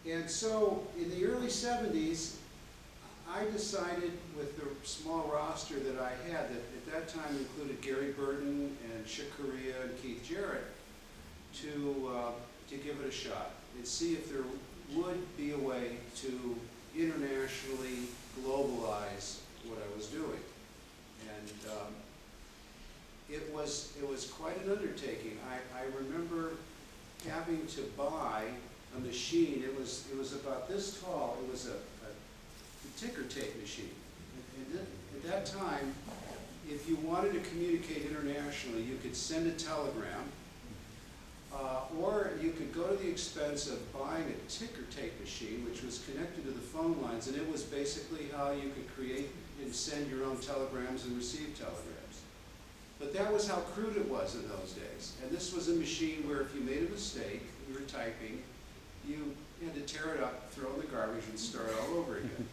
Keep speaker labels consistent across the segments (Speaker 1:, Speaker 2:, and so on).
Speaker 1: And so in the early 70s, I decided with the small roster that I had, that at that time included Gary Burton and Chick Corea and Keith Jarrett, to give it a shot and see if there would be a way to internationally globalize what I was doing. And it was quite an undertaking. I remember having to buy a machine. It was about this tall. It was a ticker tape machine. And at that time, if you wanted to communicate internationally, you could send a telegram, or you could go to the expense of buying a ticker tape machine, which was connected to the phone lines, and it was basically how you could create and send your own telegrams and receive telegrams. But that was how crude it was in those days. And this was a machine where if you made a mistake, you were typing, you had to tear it up, throw it in the garbage, and start all over again.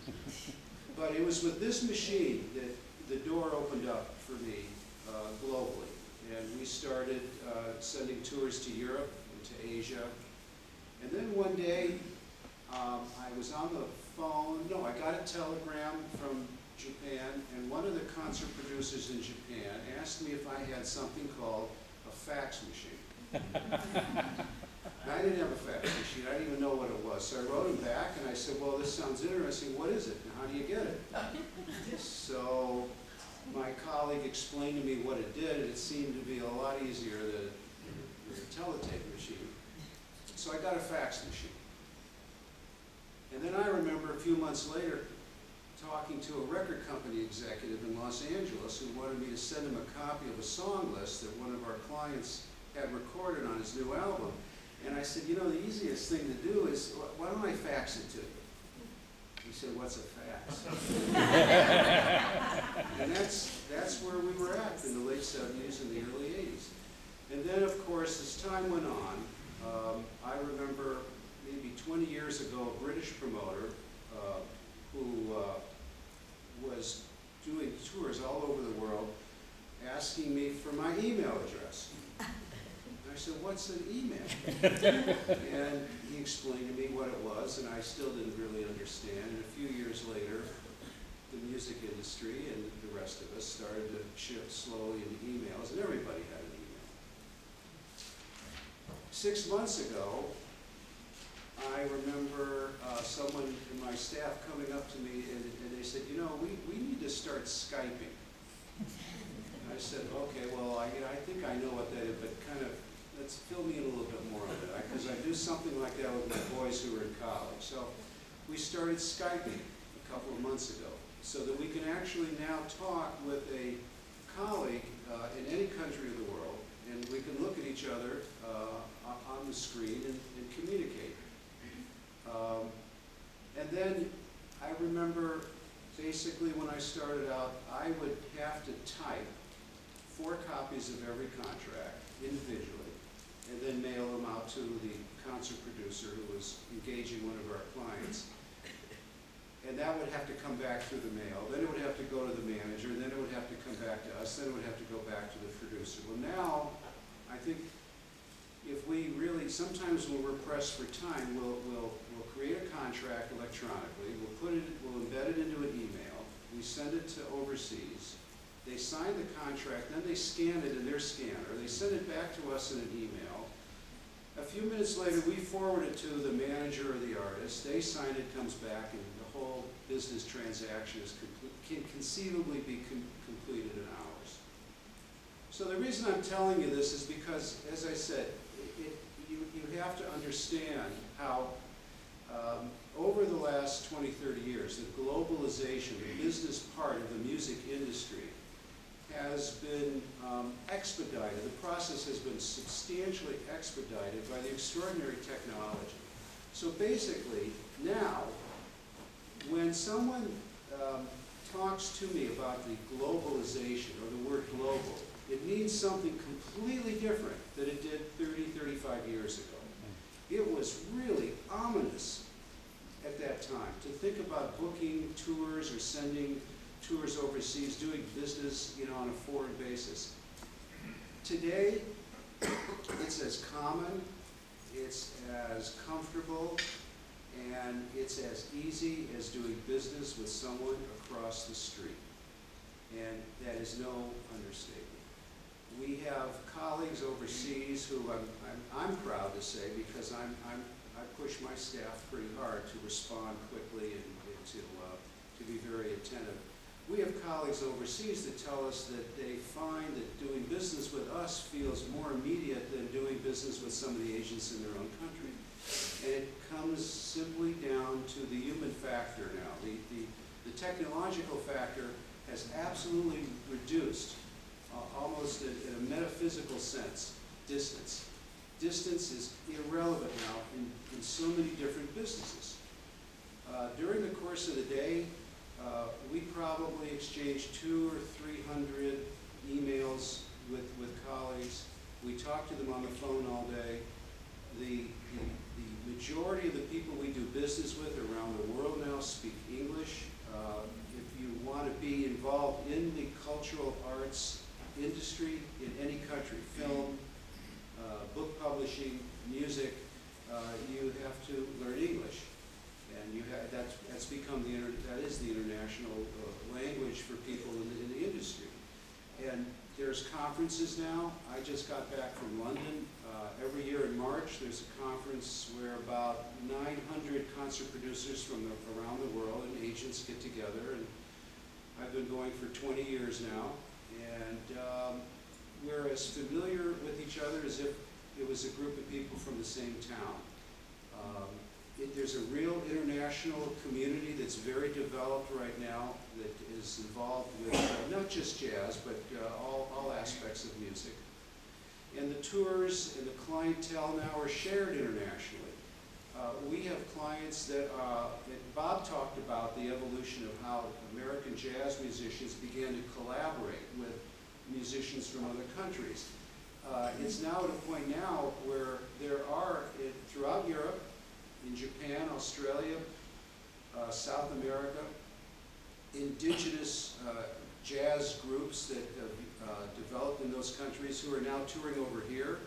Speaker 1: But it was with this machine that the door opened up for me globally. And we started sending tours to Europe and to Asia. And then one day, I was on the phone. No, I got a telegram from Japan, and one of the concert producers in Japan asked me if I had something called a fax machine. And I didn't have a fax machine. I didn't even know what it was. So I wrote him back, and I said, well, this sounds interesting. What is it, and how do you get it? So my colleague explained to me what it did, and it seemed to be a lot easier than a teletape machine. So I got a fax machine. And then I remember a few months later talking to a record company executive in Los Angeles who wanted me to send him a copy of a song list that one of our clients had recorded on his new album. And I said, you know, the easiest thing to do is, why don't I fax it to you? He said, what's a fax? And that's where we were at in the late 70s and the early 80s. And then, of course, as time went on, I remember maybe 20 years ago, a British promoter who was doing tours all over the world asking me for my email address. And I said, what's an email? And he explained to me what it was, and I still didn't really understand. And a few years later, the music industry and the rest of us started to shift slowly into emails, and everybody had an email. 6 months ago, I remember someone in my staff coming up to me and they said, you know, we need to start Skyping. And I said, okay, well, I think I know what that is, but kind of, let's fill me in a little bit more on it, because I do something like that with my boys who are in college. So we started Skyping a couple of months ago so that we can actually now talk with a colleague in any country of the world, and we can look at each other on the screen and communicate. And then I remember basically when I started out, I would have to type 4 copies of every contract individually and then mail them out to the concert producer who was engaging one of our clients. And that would have to come back through the mail. Then it would have to go to the manager, and then it would have to come back to us, then it would have to go back to the producer. Well, now, I think if we really, sometimes when we're pressed for time, we'll create a contract electronically, we'll embed it into an email, we send it to overseas, they sign the contract, then they scan it in their scanner, they send it back to us in an email. A few minutes later, we forward it to the manager or the artist, they sign it, comes back, and the whole business transaction can conceivably be completed in hours. So the reason I'm telling you this is because, as I said, you have to understand how over the last 20, 30 years, the globalization, the business part of the music industry has been expedited. The process has been substantially expedited by the extraordinary technology. So basically, now, when someone talks to me about the globalization or the word global, it means something completely different than it did 30, 35 years ago. It was really ominous at that time to think about booking tours or sending tours overseas, doing business, on a foreign basis. Today, it's as common, it's as comfortable, it's as easy as doing business with someone across the street. And that is no understatement. We have colleagues overseas who I'm proud to say, because I push my staff pretty hard to respond quickly and to be very attentive. We have colleagues overseas that tell us that they find that doing business with us feels more immediate than doing business with some of the agents in their own country. And it comes simply down to the human factor now. The technological factor has absolutely reduced, almost in a metaphysical sense, distance. Distance is irrelevant now in so many different businesses. During the course of the day, we probably exchange 200 or 300 emails with colleagues. We talk to them on the phone all day. The majority of the people we do business with around the world now speak English. If you want to be involved in the cultural arts industry in any country, film, book publishing, music, you have to learn English. And that's become that is the international language for people in the industry. And there's conferences now. I just got back from London. Every year in March, there's a conference where about 900 concert producers from around the world and agents get together. And I've been going for 20 years now. And we're as familiar with each other as if it was a group of people from the same town. There's a real international community that's very developed right now that is involved with not just jazz, but all aspects of music. And the tours and the clientele now are shared internationally. We have clients that Bob talked about the evolution of how American jazz musicians began to collaborate with musicians from other countries. It's now at a point now where there are, throughout Europe, in Japan, Australia, South America, indigenous jazz groups that have developed in those countries who are now touring over here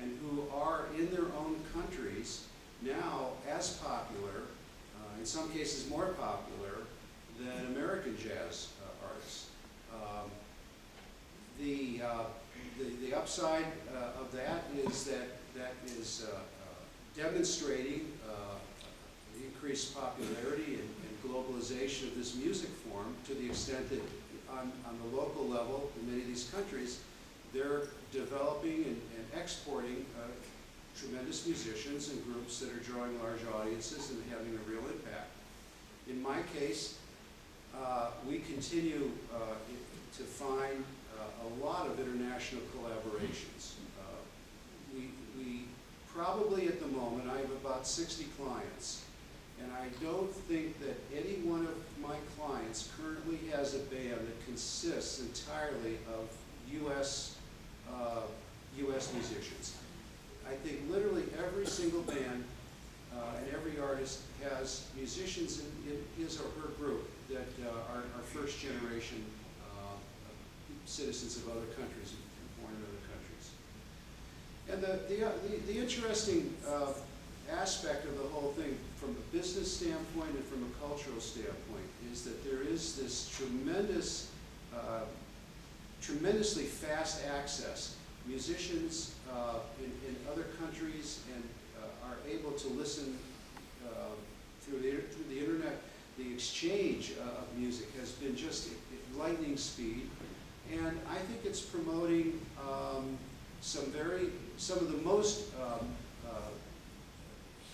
Speaker 1: and who are in their own countries now as popular, in some cases more popular, than American jazz artists. The upside of that is that is demonstrating the increased popularity and globalization of this music form, to the extent that on the local level in many of these countries, they're developing and exporting tremendous musicians and groups that are drawing large audiences and having a real impact. In my case, we continue to find a lot of international collaborations. We probably at the moment, I have about 60 clients, and I don't think that any one of my clients currently has a band that consists entirely of U.S. musicians. I think literally every single band and every artist has musicians in his or her group that are first generation citizens of other countries, born in other countries. And the interesting aspect of the whole thing from a business standpoint and from a cultural standpoint is that there is this tremendously fast access. Musicians in other countries and are able to listen through the internet. The exchange of music has been just at lightning speed, and I think it's promoting some of the most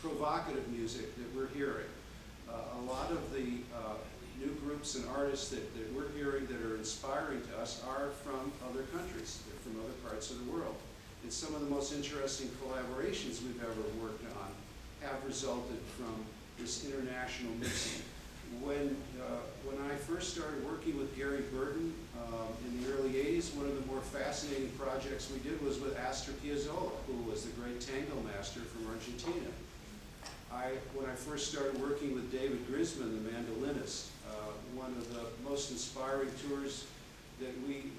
Speaker 1: provocative music that we're hearing. A lot of the new groups and artists that we're hearing that are inspiring to us are from other countries. They're from other parts of the world. And some of the most interesting collaborations we've ever worked on have resulted from this international mixing. When I first started working with Gary Burton in the early 80s, one of the more fascinating projects we did was with Astor Piazzolla, who was the great tango master from Argentina. When I first started working with David Grisman, the mandolinist, one of the most inspiring tours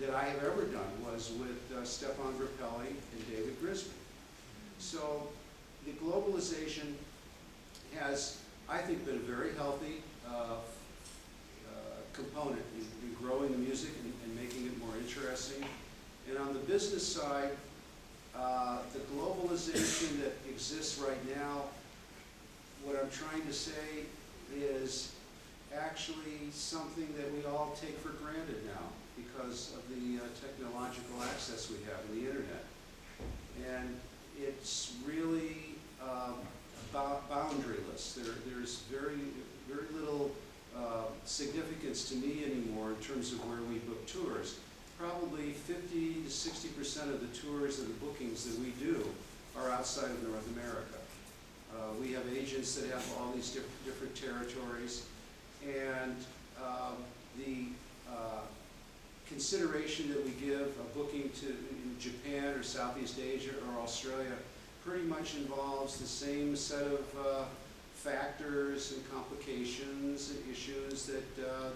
Speaker 1: that I have ever done was with Stefan Grappelli and David Grisman. So the globalization has I think, been a very healthy component in growing the music and making it more interesting. And on the business side, the globalization that exists right now, what I'm trying to say is actually something that we all take for granted now because of the technological access we have in the internet. And it's really boundaryless. There's very little significance to me anymore in terms of where we book tours. Probably 50 to 60% of the tours and the bookings that we do are outside of North America. We have agents that have all these different territories, and the consideration that we give a booking to in Japan or Southeast Asia or Australia pretty much involves the same set of factors and complications and issues that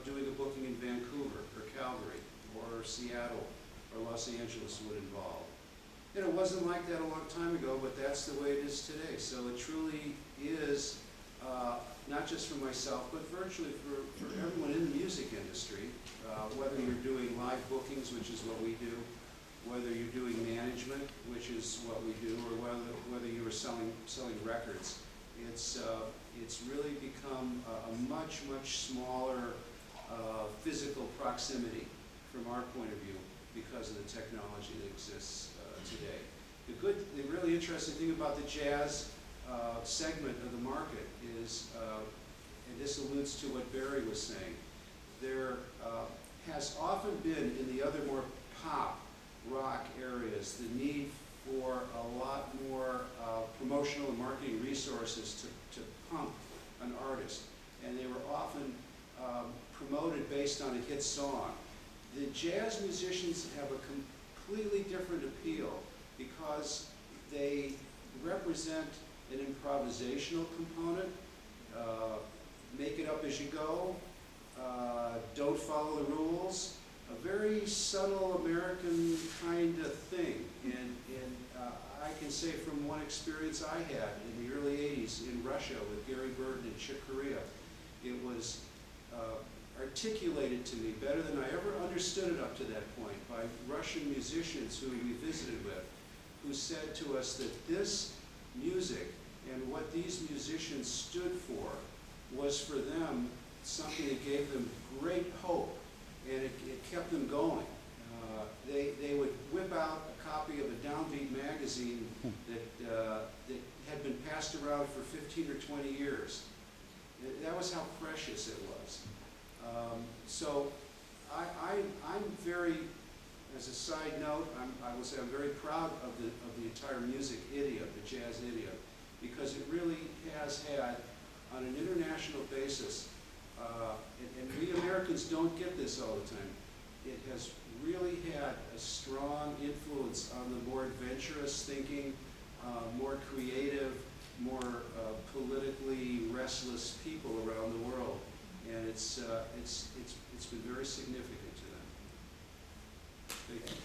Speaker 1: doing a booking in Vancouver or Calgary or Seattle or Los Angeles would involve. And it wasn't like that a long time ago, but that's the way it is today. So it truly is, not just for myself, but virtually for everyone in the music industry, whether you're doing live bookings, which is what we do, whether you're doing management, which is what we do, or whether you are selling records. It's really become a much smaller physical proximity from our point of view because of the technology that exists today. The really interesting thing about the jazz segment of the market is, and this alludes to what Barry was saying, there has often been in the other more pop rock areas the need for a lot more promotional and marketing resources to pump an artist, and they were often promoted based on a hit song. The jazz musicians have a completely different appeal because they represent an improvisational component, make it up as you go, don't follow the rules, a very subtle American kind of thing. And I can say from one experience I had in the early 80s in Russia with Gary Burton and Chick Corea, it was articulated to me better than I ever understood it up to that point by Russian musicians who we visited with, who said to us that this music and what these musicians stood for was for them something that gave them great hope, and it kept them going. They would whip out a copy of a Downbeat magazine that had been passed around for 15 or 20 years. That was how precious it was. So I'm very, as a side note, I will say I'm very proud of the entire music idiom, the jazz idiom, because it really has had, on an international basis, and we Americans don't get this all the time, it has really had a strong influence on the more adventurous thinking, more creative, more politically restless people around the world, and it's been very significant to them. Thank you.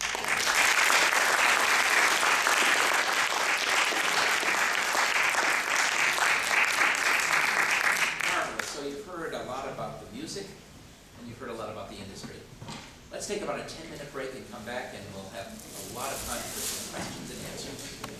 Speaker 2: Marvelous. So you've heard a lot about the music, and you've heard a lot about the industry. Let's take about a 10-minute break and come back, and we'll have a lot of time for some questions and answers.